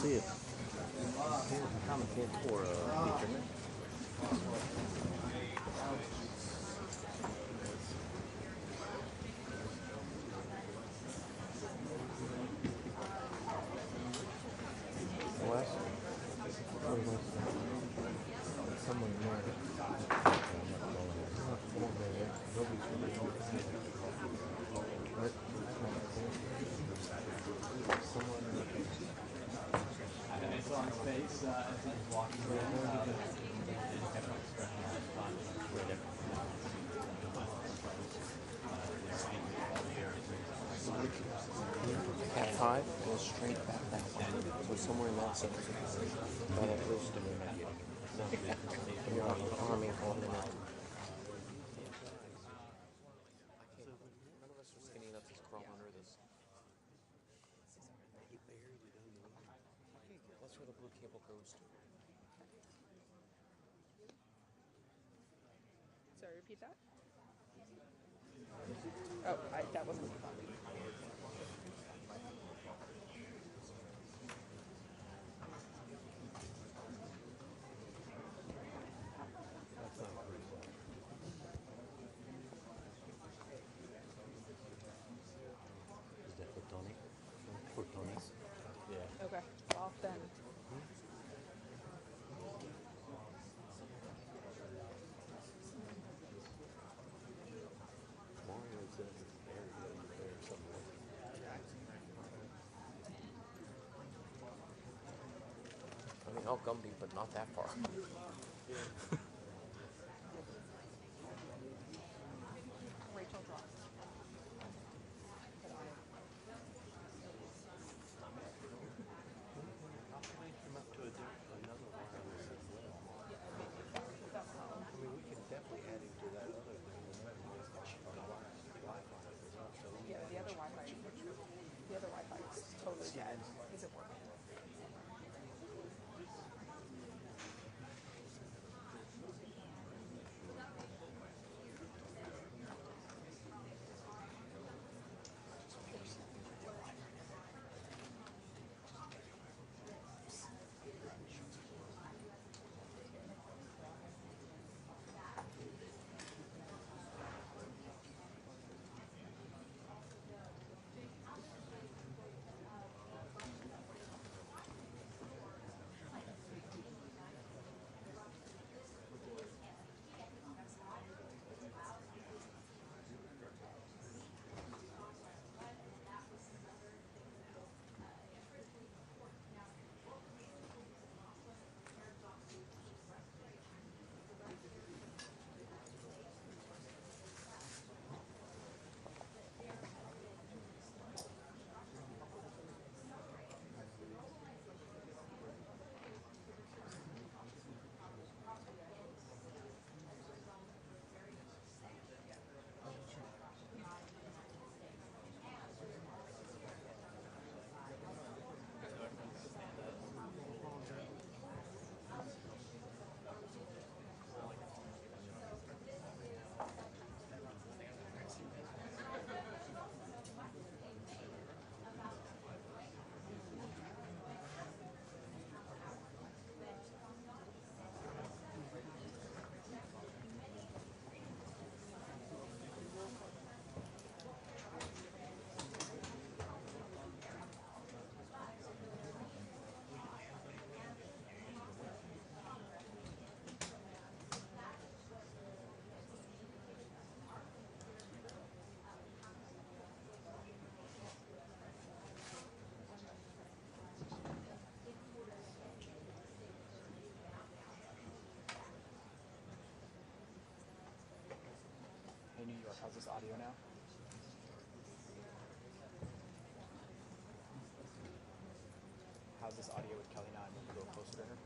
see it. Common sense for internet. West? Oh, west. Somewhere north. Nobody's really what? Somewhere It's on his face as he's walking around. Cat 5 goes straight back that way. So somewhere in that zone. By that blue stick. No. You're on the army holding it. None of us are skinny enough to crawl under this. That's where the blue cable goes to. Sorry, repeat that? Oh, that wasn't me. Is that photonic? Photonics? Yeah. Okay, well then. Mario says it's area there somewhere. I mean, I'll Gumby, but not that far. Rachel dropped. Another wireless as well. I mean, we can definitely add it to that other thing. Yeah, the other Wi-Fi is totally dead. Is it working? Hey, New York, how's this audio now? How's this audio with Kelly now? I need to go closer to her.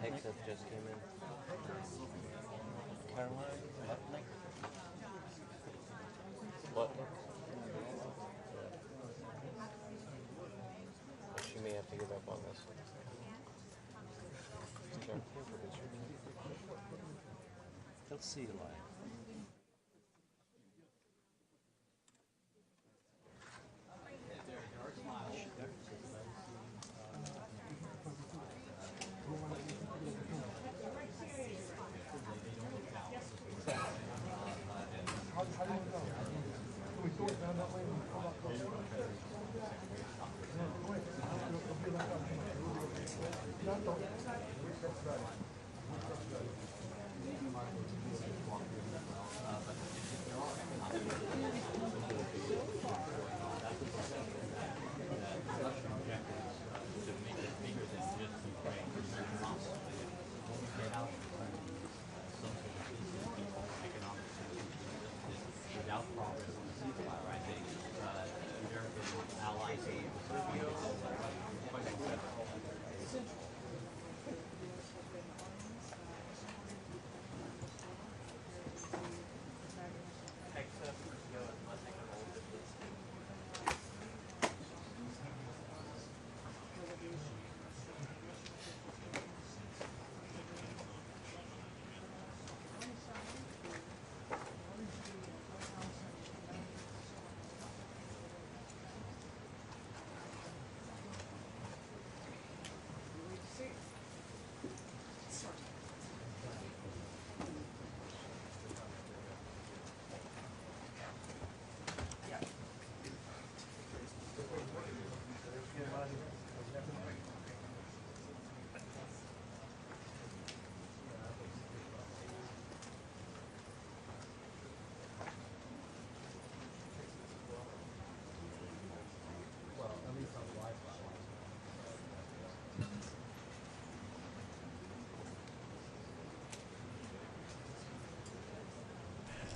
Except just came in. Caroline Lutnick? Lutnick? But she may have to give up on this. He'll see you live.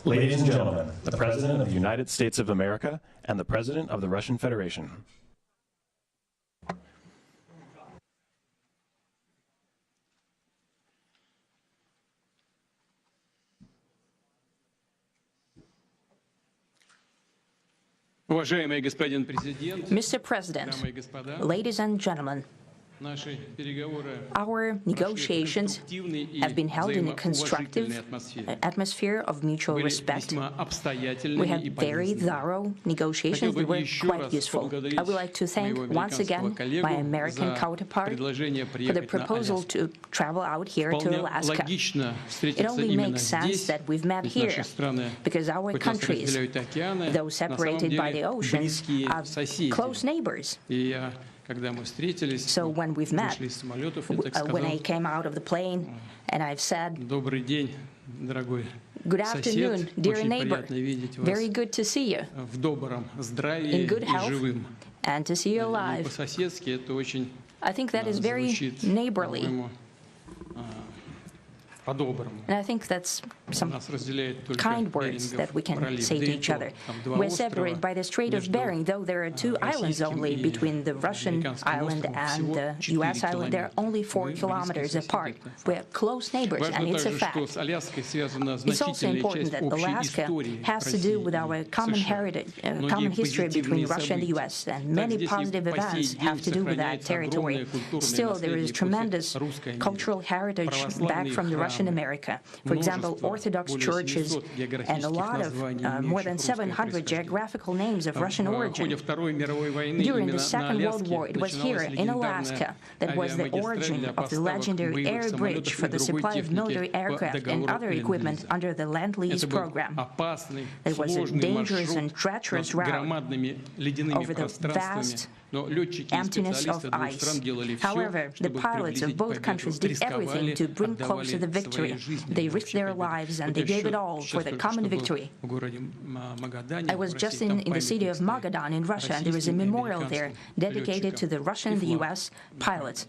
Ladies and gentlemen, the President of the United States of America and the President of the Russian Federation. Mr. President, ladies and gentlemen, our negotiations have been held in a constructive atmosphere of mutual respect. We had very thorough negotiations that were quite useful. I would like to thank once again my American counterpart for the proposal to travel out here to Alaska. It only makes sense that we've met here because our countries, though separated by the ocean, are close neighbors. So when we've met, when I came out of the plane and I've said, "Good afternoon, dear neighbor, very good to see you, in good health, and to see you alive," I think that is very neighborly. And I think that's some kind words that we can say to each other. We're separated by the Strait of Bering, though there are two islands only between the Russian island and the U.S. island. They're only 4 kilometers apart. We're close neighbors, and it's a fact. It's also important that Alaska has to do with our common heritage, common history between Russia and the U.S., and many positive events have to do with that territory. Still, there is tremendous cultural heritage back from the Russian America. For example, Orthodox churches and a lot of more than 700 geographical names of Russian origin. During the Second World War, it was here in Alaska that was the origin of the legendary air bridge for the supply of military aircraft and other equipment under the Lend-Lease program. It was a dangerous and treacherous route over the vast emptiness of ice. However, the pilots of both countries did everything to bring closer the victory. They risked their lives and they gave it all for the common victory. I was just in the city of Magadan in Russia, and there is a memorial there dedicated to the Russian and the U.S. pilots.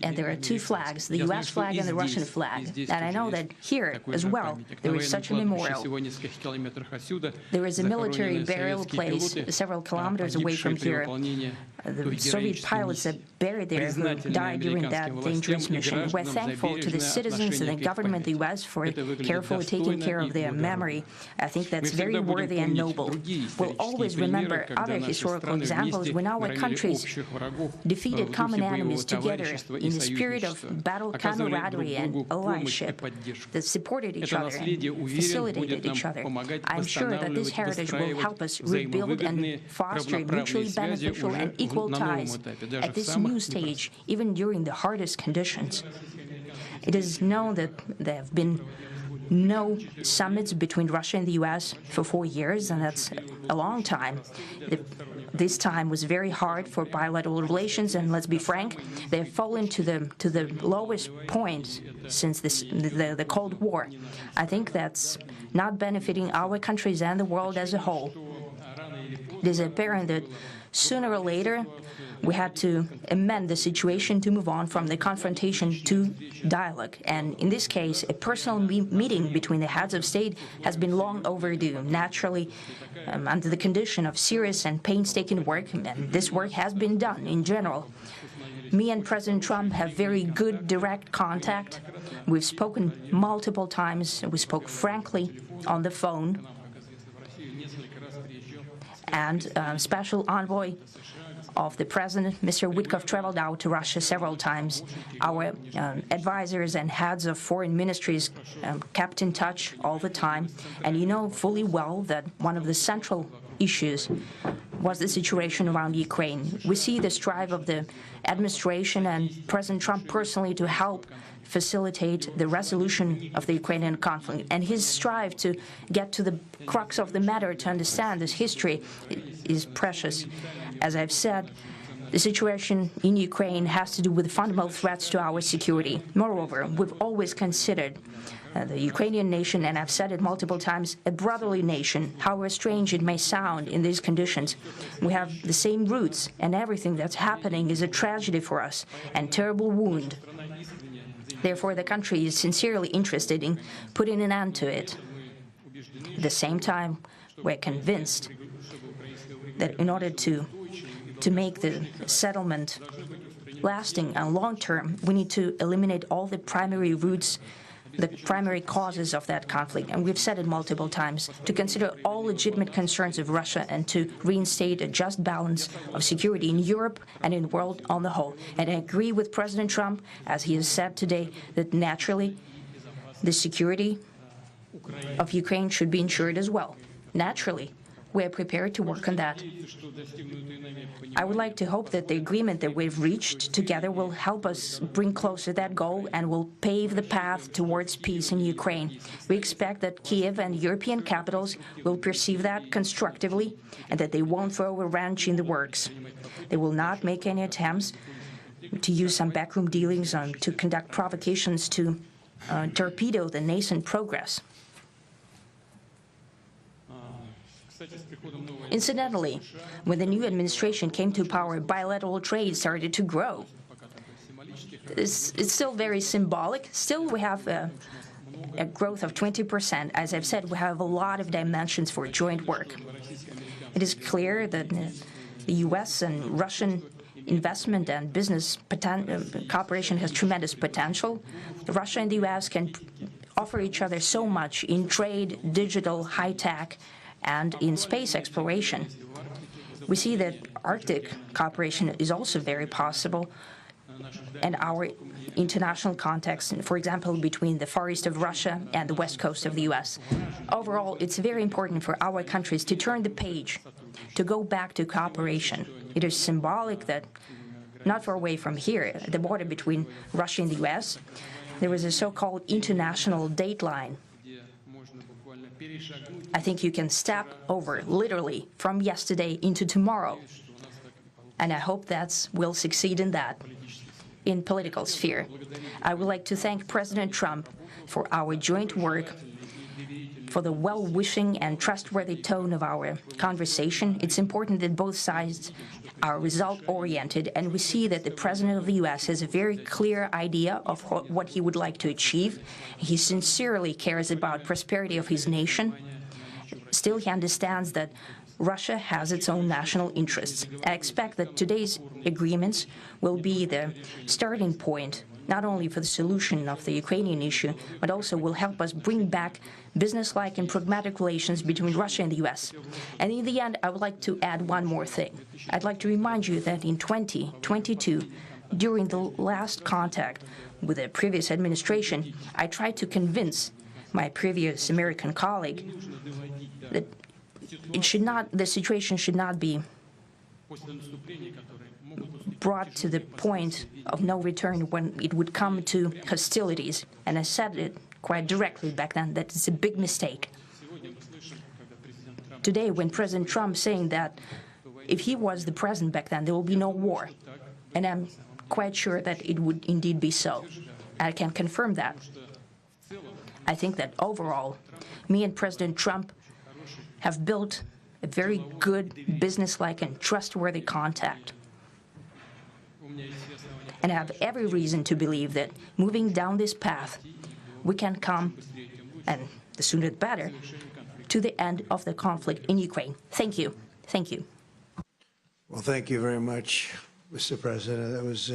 And there are 2 flags, the U.S. flag and the Russian flag. And I know that here as well there is such a memorial. There is a military burial place several kilometers away from here the Soviet pilots that buried there who died during that dangerous mission. We're thankful to the citizens and the government of the U.S. for carefully taking care of their memory. I think that's very worthy and noble. We'll always remember other historical examples when our countries defeated common enemies together in the spirit of battle camaraderie and allyship that supported each other and facilitated each other. I'm sure that this heritage will help us rebuild and foster mutually beneficial and equal ties at this new stage, even during the hardest conditions. It is known that there have been no summits between Russia and the U.S. for 4 years, and that's a long time. This time was very hard for bilateral relations, and let's be frank, they've fallen to the lowest point since the Cold War. I think that's not benefiting our countries and the world as a whole. It is apparent that sooner or later, we had to amend the situation to move on from the confrontation to dialogue. And in this case, a personal meeting between the heads of state has been long overdue, naturally, under the condition of serious and painstaking work, and this work has been done in general. Me and President Trump have very good direct contact. We've spoken multiple times. We spoke frankly on the phone. And Special Envoy of the President, Mr. Witkoff, traveled out to Russia several times. Our advisors and heads of foreign ministries kept in touch all the time. And you know fully well that one of the central issues was the situation around Ukraine. We see the strive of the administration and President Trump personally to help facilitate the resolution of the Ukrainian conflict. And his strive to get to the crux of the matter, to understand this history, is precious. As I've said, the situation in Ukraine has to do with fundamental threats to our security. Moreover, we've always considered the Ukrainian nation, and I've said it multiple times, a brotherly nation, however strange it may sound in these conditions. We have the same roots, and everything that's happening is a tragedy for us and terrible wound. Therefore, the country is sincerely interested in putting an end to it. At the same time, we're convinced that in order to make the settlement lasting and long-term, we need to eliminate all the primary roots, the primary causes of that conflict. And we've said it multiple times, to consider all legitimate concerns of Russia and to reinstate a just balance of security in Europe and in the world on the whole. And I agree with President Trump, as he has said today, that naturally the security of Ukraine should be ensured as well. Naturally, we are prepared to work on that. I would like to hope that the agreement that we've reached together will help us bring closer that goal and will pave the path towards peace in Ukraine. We expect that Kiev and European capitals will perceive that constructively and that they won't throw a wrench in the works. They will not make any attempts to use some backroom dealings to conduct provocations to torpedo the nascent progress. Incidentally, when the new administration came to power, bilateral trade started to grow. It's still very symbolic. Still, we have a growth of 20%. As I've said, we have a lot of dimensions for joint work. It is clear that the U.S. and Russian investment and business cooperation has tremendous potential. Russia and the U.S. can offer each other so much in trade, digital, high-tech, and in space exploration. We see that Arctic cooperation is also very possible, and our international context, for example, between the Far East of Russia and the West Coast of the U.S. Overall, it's very important for our countries to turn the page, to go back to cooperation. It is symbolic that not far away from here, at the border between Russia and the U.S., there was a so-called international date line. I think you can step over, literally, from yesterday into tomorrow. And I hope that we'll succeed in that, in political sphere. I would like to thank President Trump for our joint work, for the well-wishing and trustworthy tone of our conversation. It's important that both sides are result-oriented, and we see that the President of the U.S. has a very clear idea of what he would like to achieve. He sincerely cares about prosperity of his nation. Still, he understands that Russia has its own national interests. I expect that today's agreements will be the starting point, not only for the solution of the Ukrainian issue, but also will help us bring back business-like and pragmatic relations between Russia and the US. And in the end, I would like to add one more thing. I'd like to remind you that in 2022, during the last contact with the previous administration, I tried to convince my previous American colleague that the situation should not be brought to the point of no return when it would come to hostilities. And I said it quite directly back then that it's a big mistake. Today, when President Trump saying that if he was the president back then, there will be no war. And I'm quite sure that it would indeed be so. I can confirm that. I think that overall, me and President Trump have built a very good, business-like and trustworthy contact. And I have every reason to believe that moving down this path, we can come, and the sooner the better, to the end of the conflict in Ukraine. Thank you. Thank you. Well, thank you very much, Mr. President. That was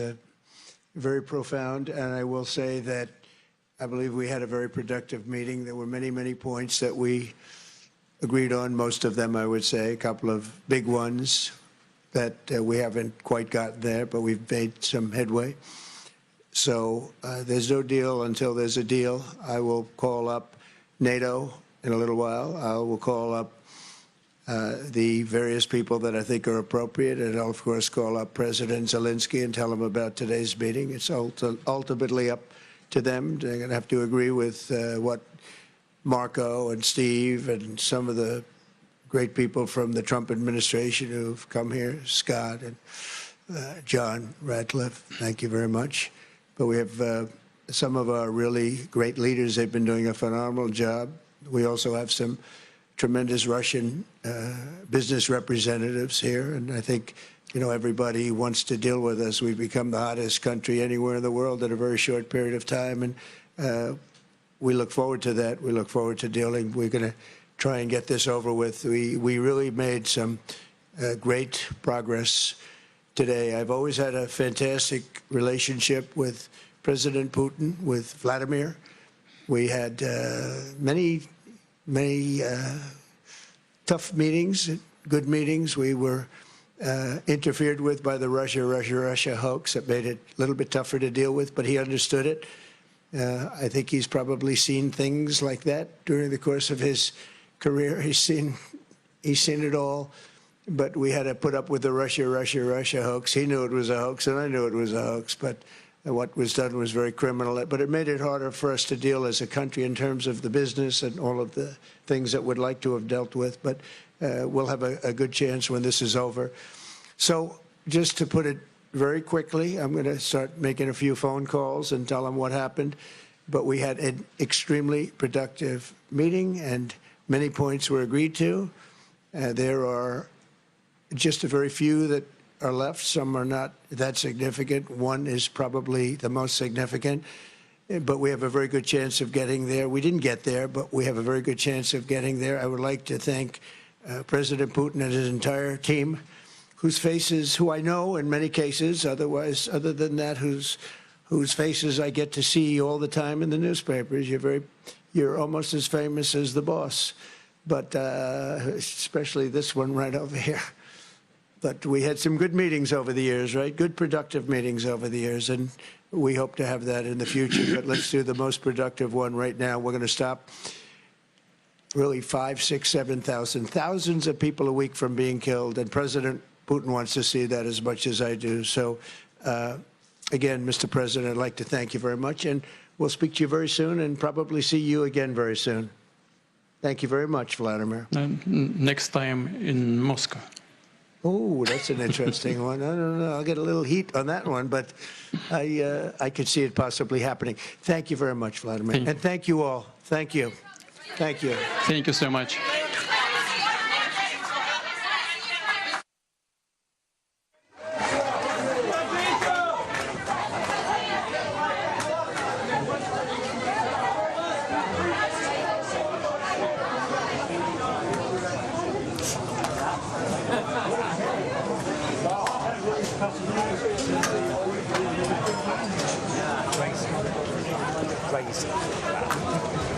very profound, and I will say that I believe we had a very productive meeting. There were many, many points that we agreed on, most of them, I would say, a couple of big ones that we haven't quite gotten there, but we've made some headway. So there's no deal until there's a deal. I will call up NATO in a little while. I will call up the various people that I think are appropriate, and I'll, of course, call up President Zelensky and tell him about today's meeting. It's ultimately up to them. They're going to have to agree with what Marco and Steve and some of the great people from the Trump administration who've come here, Scott and John Ratcliffe. Thank you very much. But we have some of our really great leaders. They've been doing a phenomenal job. We also have some tremendous Russian business representatives here, and I think, you know, everybody wants to deal with us. We've become the hottest country anywhere in the world in a very short period of time, and we look forward to that. We look forward to dealing. We're going to try and get this over with. We really made some great progress today. I've always had a fantastic relationship with President Putin, with Vladimir. We had many tough meetings, good meetings. We were interfered with by the Russia hoax. That made it a little bit tougher to deal with, but he understood it. I think he's probably seen things like that during the course of his career. He's seen it all, but we had to put up with the Russia hoax. He knew it was a hoax, and I knew it was a hoax, but what was done was very criminal. But it made it harder for us to deal as a country in terms of the business and all of the things that we'd like to have dealt with. But we'll have a good chance when this is over. So just to put it very quickly, I'm going to start making a few phone calls and tell them what happened. But we had an extremely productive meeting, and many points were agreed to. There are just a very few that are left. Some are not that significant. One is probably the most significant, but we have a very good chance of getting there. We didn't get there, but we have a very good chance of getting there. I would like to thank President Putin and his entire team, whose faces, who I know in many cases, other than that, whose faces I get to see all the time in the newspapers. You're almost as famous as the boss, but especially this one right over here. But we had some good meetings over the years, right? Good, productive meetings over the years, and we hope to have that in the future. But let's do the most productive one right now. We're going to stop really 5, 6, 7,000, thousands of people a week from being killed, and President Putin wants to see that as much as I do. So, again, Mr. President, I'd like to thank you very much, and we'll speak to you very soon and probably see you again very soon. Thank you very much, Vladimir. Next time in Moscow. Oh, that's an interesting one. I don't know. I'll get a little heat on that one, but I could see it possibly happening. Thank you very much, Vladimir. And thank you all. Thank you. Thank you. Thank you so much. Crazy.